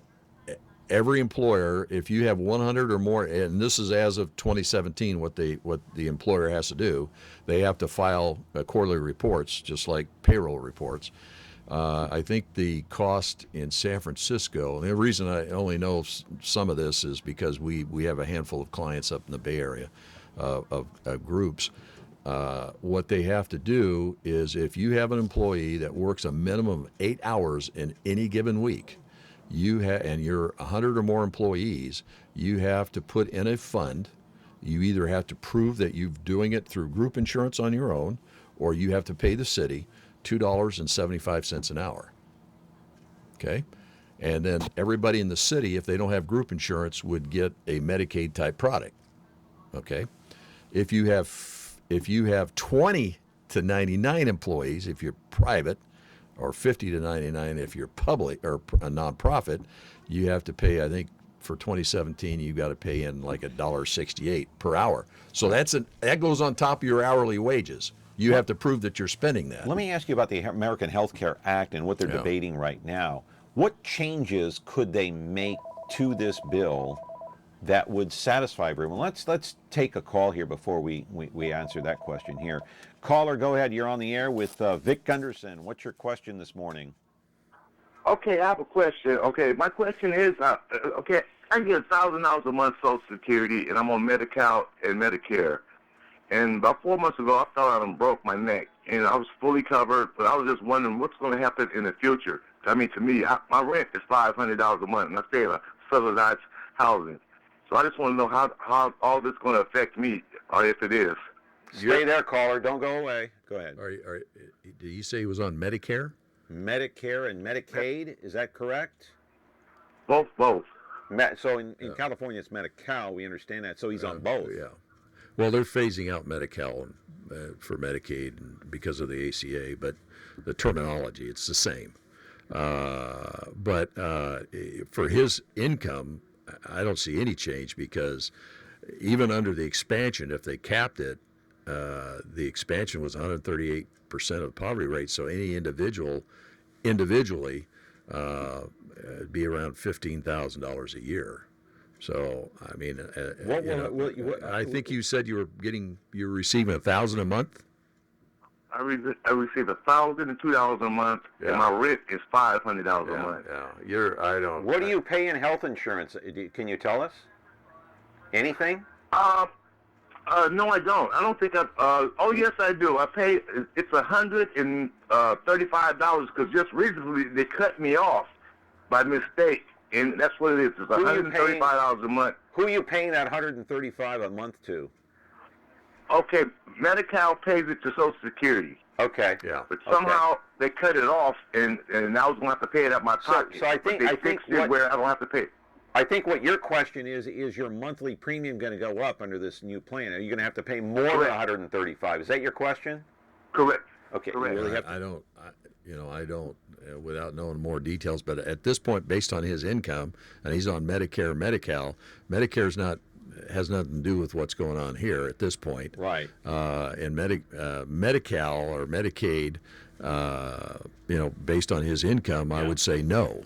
every employer, if you have 100 or more, and this is as of 2017, what the employer has to do, they have to file quarterly reports, just like payroll reports. I think the cost in San Francisco, and the reason I only know some of this is because we have a handful of clients up in the Bay Area of groups. What they have to do is, if you have an employee that works a minimum of 8 hours in any given week, and you're 100 or more employees, you have to put in a fund. You either have to prove that you're doing it through group insurance on your own, or you have to pay the city $2.75 an hour. Okay? And then everybody in the city, if they don't have group insurance, would get a Medicaid type product. Okay? If you have 20 to 99 employees, if you're private, or 50 to 99 if you're public or a nonprofit, you have to pay, I think for 2017, you've got to pay in like $1.68 per hour. So that goes on top of your hourly wages. You have to prove that you're spending that. Let me ask you about the American Health Care Act and what they're debating right now. What changes could they make to this bill that would satisfy everyone? Let's take a call here before we answer that question here. Caller, go ahead. You're on the air with Vic Gunderson. What's your question this morning? Okay, I have a question. Okay, my question is, I get $1,000 a month Social Security, and I'm on Medi-Cal and Medicare. And about 4 months ago, I fell out and broke my neck, and I was fully covered, but I was just wondering what's going to happen in the future. I mean, to me, my rent is $500 a month, and I stay in a subsidized housing. So I just want to know how all this is going to affect me, or if it is. Stay there, caller. Don't go away. Go ahead. Did you say he was on Medicare? Medicare and Medicaid, is that correct? Both. So in California, it's Medi-Cal. We understand that. So he's on both. Yeah. Well, they're phasing out Medi-Cal for Medicaid because of the ACA, but the terminology, it's the same. But for his income, I don't see any change, because even under the expansion, if they capped it, the expansion was 138% of the poverty rate. So any individually, it'd be around $15,000 a year. So I mean, I think you said you're receiving $1,000 a month. I receive $1,002 a month, and my rent is $500 a month. Yeah, What do you pay in health insurance? Can you tell us? Anything? No, I don't. I don't think oh, yes, I do. I pay, it's $135, because just recently they cut me off by mistake, and that's what it is. It's $135 a month. Who are you paying that $135 a month to? Okay, Medi-Cal pays it to Social Security. Okay. Yeah. But somehow they cut it off, and I was going to have to pay it out of my pocket. So I think where I don't have to pay it. I think what your question is your monthly premium going to go up under this new plan? Are you going to have to pay more than $135? Is that your question? Correct. Okay. Correct. You really have I don't, without knowing more details, but at this point, based on his income, and he's on Medicare, Medi-Cal, Medicare's not has nothing to do with what's going on here at this point. Right. And Medi-Cal or Medicaid, based on his income, I would say no.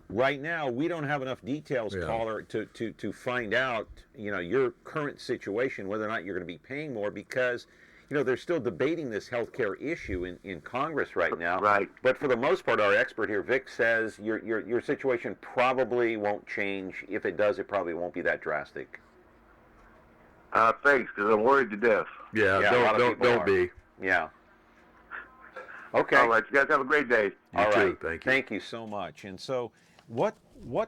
Right now, we don't have enough details, caller, to find out, your current situation, whether or not you're going to be paying more, because, they're still debating this health care issue in Congress right now. Right. But for the most part, our expert here, Vic, says your situation probably won't change. If it does, it probably won't be that drastic. Thanks, because I'm worried to death. Yeah, don't be. Yeah. Okay. All right, you guys have a great day. All right. Thank you. Thank you so much. And so, what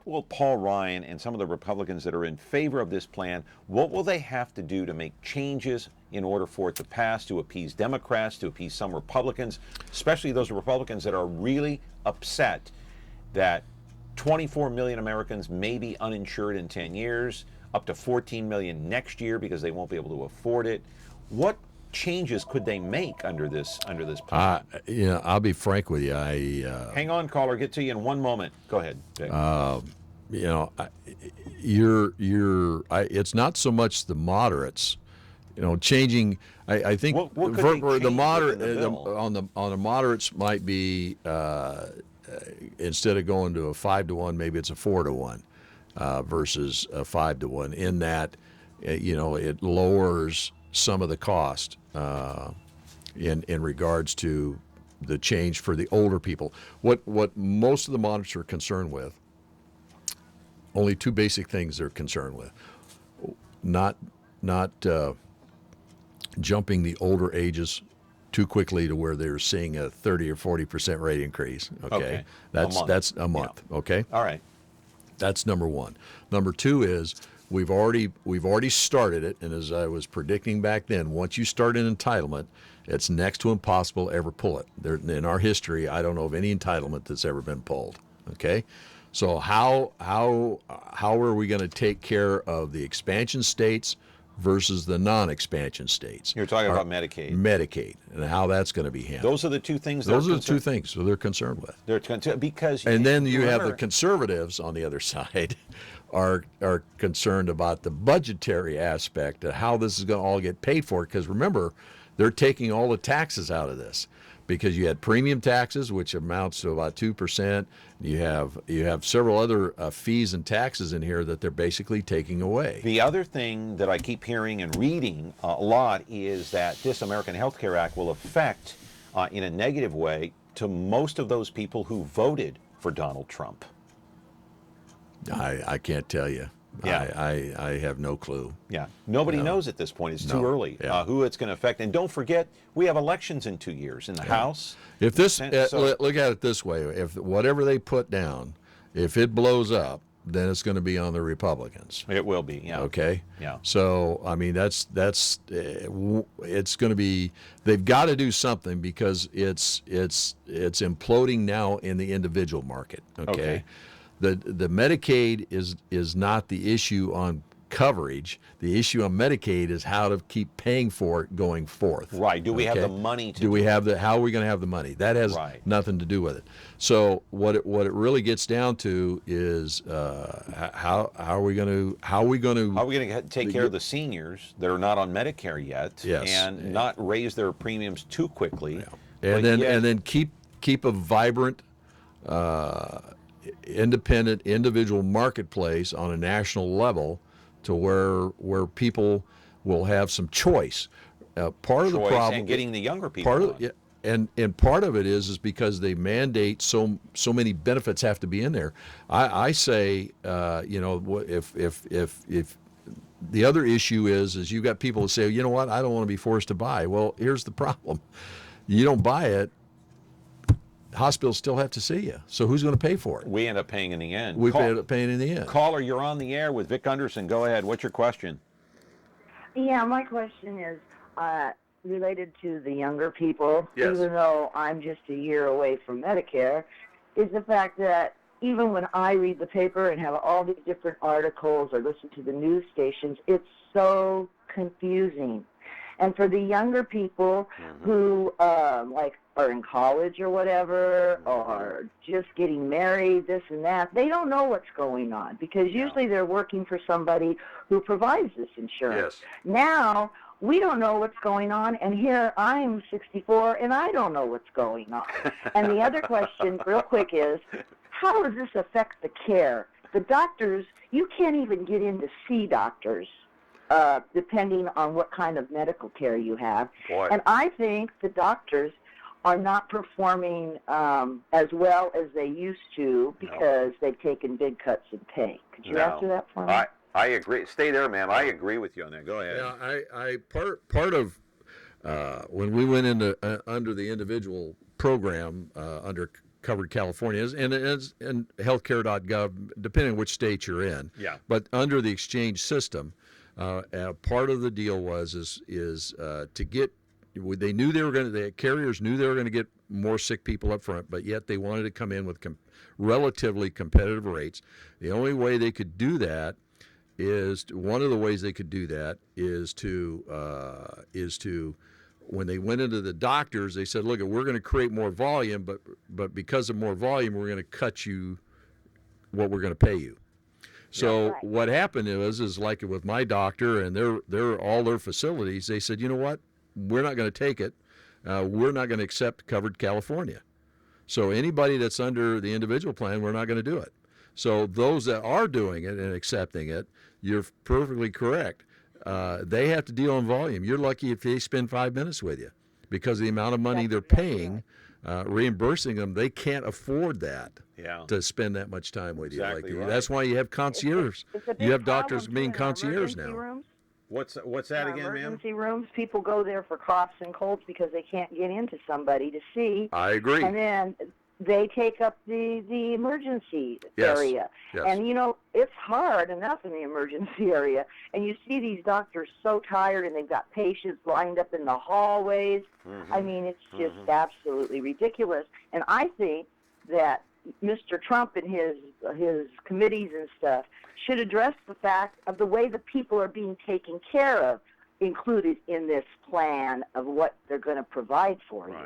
will Paul Ryan and some of the Republicans that are in favor of this plan, what will they have to do to make changes in order for it to pass, to appease Democrats, to appease some Republicans, especially those Republicans that are really upset that 24 million Americans may be uninsured in 10 years, up to 14 million next year because they won't be able to afford it. What changes could they make under this plan? I'll be frank with you. Hang on, caller. Get to you in one moment. Go ahead. It's not so much the moderates, changing. I think what could for they the moderate change within the bill? on the moderates might be instead of going to a 5-to-1, maybe it's a 4-to-1 versus a 5-to-1. In that, it lowers some of the cost in regards to the change for the older people. What most of the moderates are concerned with, only two basic things they're concerned with: not jumping the older ages too quickly to where they're seeing a 30 or 40% rate increase. Okay, that's a month. Yeah. Okay, all right. That's number one. Number two is we've already started it, and as I was predicting back then, once you start an entitlement, it's next to impossible to ever pull it. In our history, I don't know of any entitlement that's ever been pulled. Okay, so how are we going to take care of the expansion states versus the non-expansion states? You're talking about Medicaid. Medicaid, and how that's going to be handled. Those are the two things. Those are the two things so they're concerned with. They're because. And then you have the conservatives on the other side. Are concerned about the budgetary aspect of how this is going to all get paid for. Because remember, they're taking all the taxes out of this, because you had premium taxes, which amounts to about 2%. You have several other fees and taxes in here that they're basically taking away. The other thing that I keep hearing and reading a lot is that this American Health Care Act will affect, in a negative way, to most of those people who voted for Donald Trump. I can't tell you. Yeah. I have no clue. Yeah. Nobody knows at this point. It's too early who it's going to affect. And don't forget, we have elections in 2 years in the House. If this, look at it this way, if whatever they put down, if it blows up, then it's going to be on the Republicans. It will be, yeah. Okay? Yeah. So, I mean, it's going to be, they've got to do something, because it's imploding now in the individual market. Okay. The Medicaid is not the issue on coverage. The issue on Medicaid is how to keep paying for it going forth. Right. Do we have the money to how are we going to have the money? That has nothing to do with it. So what it really gets down to is how are we going to take care of the seniors that are not on Medicare yet, and not raise their premiums too quickly, and then keep a vibrant independent individual marketplace on a national level, to where people will have some choice. Part of the problem, and getting the younger people, and part of it is because they mandate so many benefits have to be in there. I say, if the other issue is you've got people who say, you know what, I don't want to be forced to buy. Well, here's the problem: you don't buy it, hospitals still have to see you. So who's going to pay for it? We end up paying in the end. End up paying in the end. Caller, you're on the air with Vic Gunderson. Go ahead. What's your question? Yeah, my question is related to the younger people. Yes. Even though I'm just a year away from Medicare, is the fact that even when I read the paper and have all these different articles or listen to the news stations, it's so confusing. And for the younger people who like are in college or whatever, or just getting married, this and that, they don't know what's going on because usually they're working for somebody who provides this insurance. Yes. Now, we don't know what's going on, and here I'm 64, and I don't know what's going on. And the other question, real quick, is how does this affect the care? The doctors, you can't even get in to see doctors depending on what kind of medical care you have. Boy. And I think the doctors are not performing as well as they used to because they've taken big cuts in pay. Could you answer that for me? I agree. Stay there, ma'am. I agree with you on that. Go ahead. Yeah, I part of when we went into under the individual program under Covered California and healthcare.gov, depending on which state you're in. Yeah. But under the exchange system, part of the deal was to get. They knew the carriers knew they were going to get more sick people up front, but yet they wanted to come in with relatively competitive rates. The only way they could do that one of the ways they could do that is to when they went into the doctors, they said, look, we're going to create more volume, but because of more volume, we're going to cut you what we're going to pay you. So what happened is like with my doctor and all their facilities, they said, you know what, we're not going to take it. We're not going to accept Covered California. So anybody that's under the individual plan, we're not going to do it. So those that are doing it and accepting it, you're perfectly correct. They have to deal in volume. You're lucky if they spend 5 minutes with you because of the amount of money they're paying, reimbursing them. They can't afford that to spend that much time with you. Exactly right. That's why you have concierge. You have doctors being concierge now. Rooms. What's that again, ma'am? Emergency rooms, people go there for coughs and colds because they can't get into somebody to see. I agree. And then they take up the emergency area. Yes. And, you know, it's hard enough in the emergency area. And you see these doctors so tired and they've got patients lined up in the hallways. I mean, it's just absolutely ridiculous. And I think that Mr. Trump and his committees and stuff should address the fact of the way the people are being taken care of, included in this plan of what they're going to provide for you.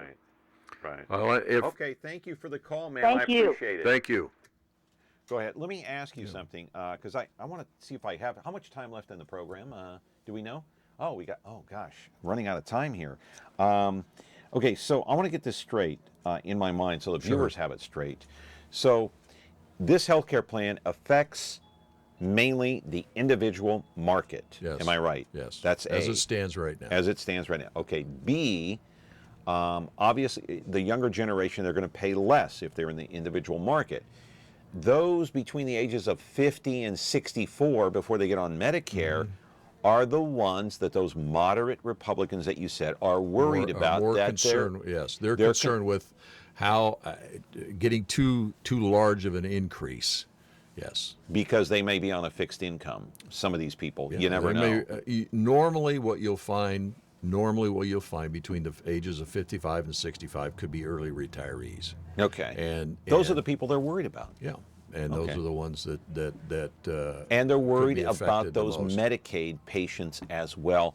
Right. Well, okay, thank you for the call, ma'am. Thank I you. appreciate it. Thank you. Go ahead. Let me ask you something, because I want to see if I have, how much time left in the program? Do we know? Oh, gosh, running out of time here. Okay, so I want to get this straight in my mind so the viewers have it straight. So this healthcare plan affects mainly the individual market. Yes. Am I right? Yes. That's A. As it stands right now. As it stands right now. Okay. B, obviously, the younger generation, they're going to pay less if they're in the individual market. Those between the ages of 50 and 64 before they get on Medicare are the ones that those moderate Republicans that you said are worried about. More concerned, they're concerned with how getting too large of an increase. Yes. Because they may be on a fixed income, some of these people. You never know. Normally what you'll find between the ages of 55 and 65 could be early retirees. Okay. And those are the people they're worried about. Yeah. And those are the ones that and they're worried about those Medicaid patients as well.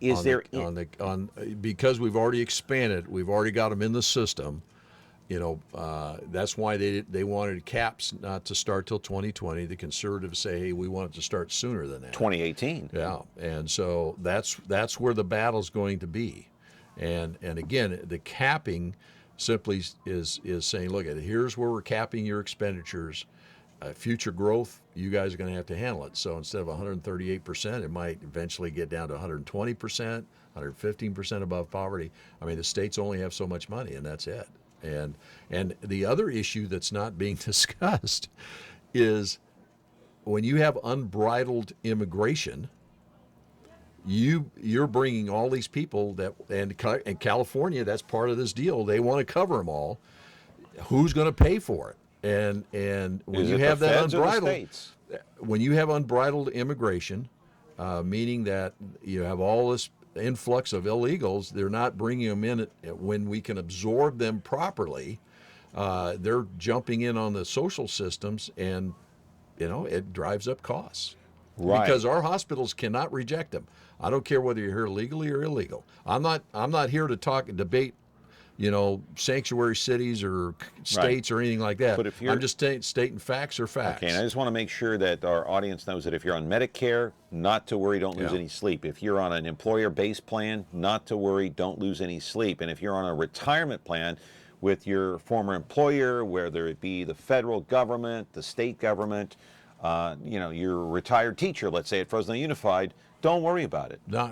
Because we've already expanded, we've already got them in the system. You know, that's why they wanted caps not to start till 2020. The conservatives say, hey, we want it to start sooner than that. 2018. Yeah, and so that's where the battle's going to be, and again, the capping simply is saying, look, here's where we're capping your expenditures. Future growth, you guys are going to have to handle it. So instead of 138%, it might eventually get down to 120%, 115% above poverty. I mean, the states only have so much money, and that's it. And the other issue that's not being discussed is when you have unbridled immigration, you're bringing all these people and California, that's part of this deal. They want to cover them all. Who's going to pay for it? And when you have that unbridled immigration, meaning that you have all this influx of illegals, they're not bringing them in when we can absorb them properly. They're jumping in on the social systems, and it drives up costs. Right. Because our hospitals cannot reject them. I don't care whether you're here legally or illegal. I'm not here to debate, sanctuary cities or states or anything like that. But if you're, I'm just stating facts are facts. Okay, and I just want to make sure that our audience knows that if you're on Medicare, not to worry, don't lose any sleep. If you're on an employer-based plan, not to worry, don't lose any sleep. And if you're on a retirement plan with your former employer, whether it be the federal government, the state government, you're a retired teacher, let's say at Fresno Unified, don't worry about it. No,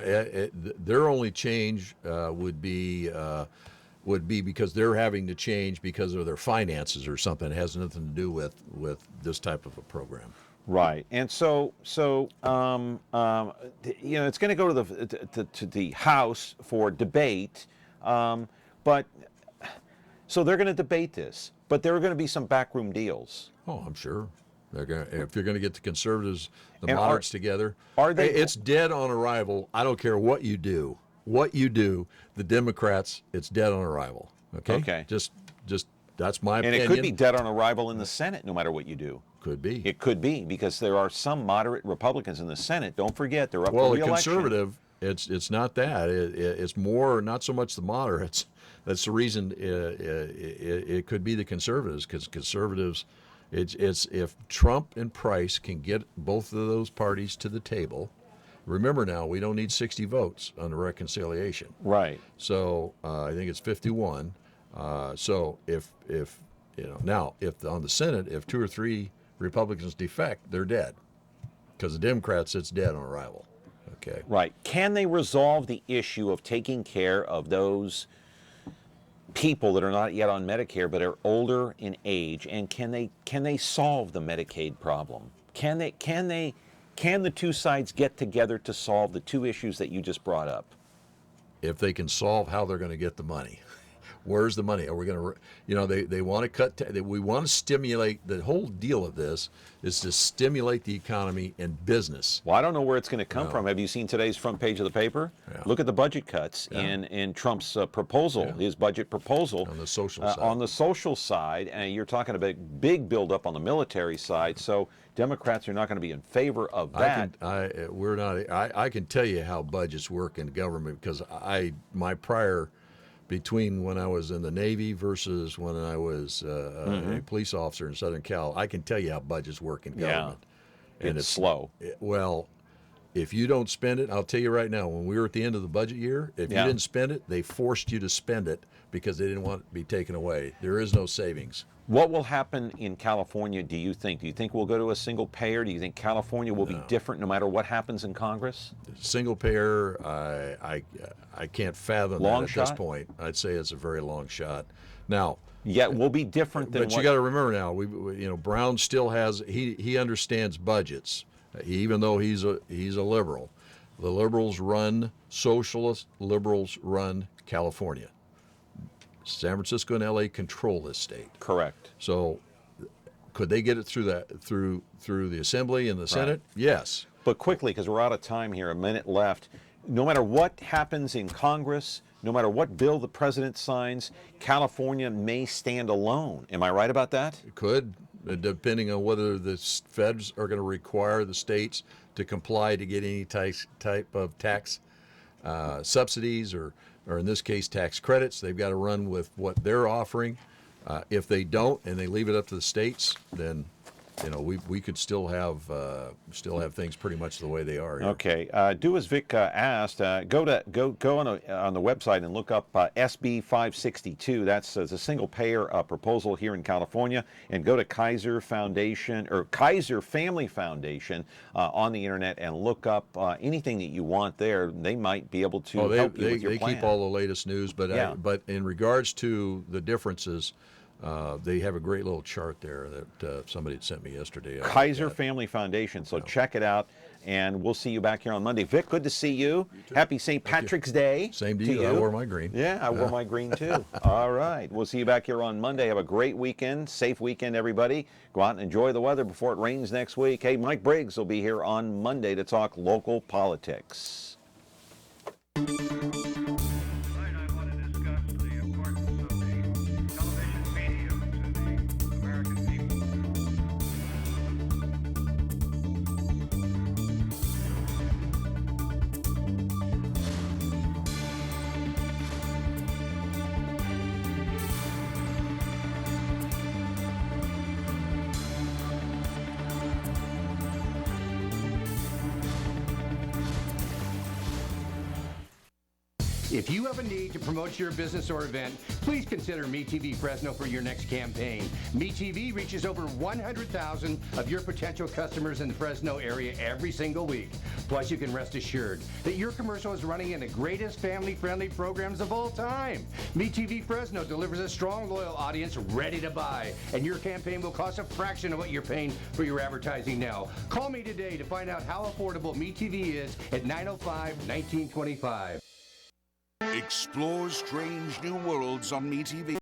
their only change would be because they're having to change because of their finances or something. It has nothing to do with this type of a program. Right, and so it's going to go to the House for debate, but so they're going to debate this, but there are going to be some backroom deals. Oh, I'm sure. If you're going to get the conservatives, the And moderates together, are they? It's dead on arrival. I don't care what you do. What you do, the Democrats, it's dead on arrival. Okay. Okay. Just that's my opinion. And it could be dead on arrival in the Senate, no matter what you do. Could be. It could be, because there are some moderate Republicans in the Senate. Don't forget, they're up for the re-election. conservative, it's not that. It's more, not so much the moderates. That's the reason it could be the conservatives, because conservatives, it's if Trump and Price can get both of those parties to the table. Remember now, we don't need 60 votes on the reconciliation. Right. So I think it's 51. So if now if on the Senate, if 2 or 3 Republicans defect, they're dead, because the Democrats, it's dead on arrival. Okay. Right. Can they resolve the issue of taking care of those people that are not yet on Medicare but are older in age, and can they solve the Medicaid problem? Can the two sides get together to solve the two issues that you just brought up? If they can solve how they're going to get the money. Where's the money? Are we going to, they want to cut, we want to stimulate, the whole deal of this is to stimulate the economy and business. Well, I don't know where it's going to come from. Have you seen today's front page of the paper? Yeah. Look at the budget cuts in Trump's proposal, his budget proposal. On the social side. On the social side, and you're talking about big buildup on the military side, so Democrats are not going to be in favor of that. I can tell you how budgets work in government, because my prior, between when I was in the Navy versus when I was a police officer in Southern Cal, I can tell you how budgets work in government. Yeah. And it's slow. Well, if you don't spend it, I'll tell you right now, when we were at the end of the budget year, if you didn't spend it, they forced you to spend it because they didn't want it to be taken away. There is no savings. What will happen in California, do you think? Do you think we'll go to a single payer? Do you think California will be different no matter what happens in Congress? Single payer, I can't fathom Long that at shot? this point. I'd say it's a very long shot. Now, yeah, we'll be different than but you got to remember now, Brown still has, he understands budgets, even though he's a liberal. The liberals run, socialist liberals run California. San Francisco and LA control this state. Correct. So could they get it through the Assembly and the Senate? Yes. But quickly, because we're out of time here, a minute left. No matter what happens in Congress, no matter what bill the president signs, California may stand alone. Am I right about that? It could, depending on whether the feds are going to require the states to comply to get any type of tax subsidies or in this case tax credits. They've got to run with what they're offering. If they don't and they leave it up to the states, then we could still have things pretty much the way they are here. Okay. Do as Vic asked. Go on the website and look up SB 562. That's a single payer proposal here in California. And go to Kaiser Foundation or Kaiser Family Foundation on the internet and look up anything that you want there. They might be able to help you with your plan. They keep all the latest news, but but in regards to the differences. They have a great little chart there that somebody had sent me yesterday. Kaiser Family Foundation. So check it out, and we'll see you back here on Monday. Vic, good to see you. Happy St. Patrick's Day. Same to you. I wore my green. Yeah, I wore my green too. All right. We'll see you back here on Monday. Have a great weekend. Safe weekend, everybody. Go out and enjoy the weather before it rains next week. Hey, Mike Briggs will be here on Monday to talk local politics. If you have a need to promote your business or event, please consider MeTV Fresno for your next campaign. MeTV reaches over 100,000 of your potential customers in the Fresno area every single week. Plus, you can rest assured that your commercial is running in the greatest family-friendly programs of all time. MeTV Fresno delivers a strong, loyal audience ready to buy, and your campaign will cost a fraction of what you're paying for your advertising now. Call me today to find out how affordable MeTV is at 905-1925. Explore strange new worlds on MeTV.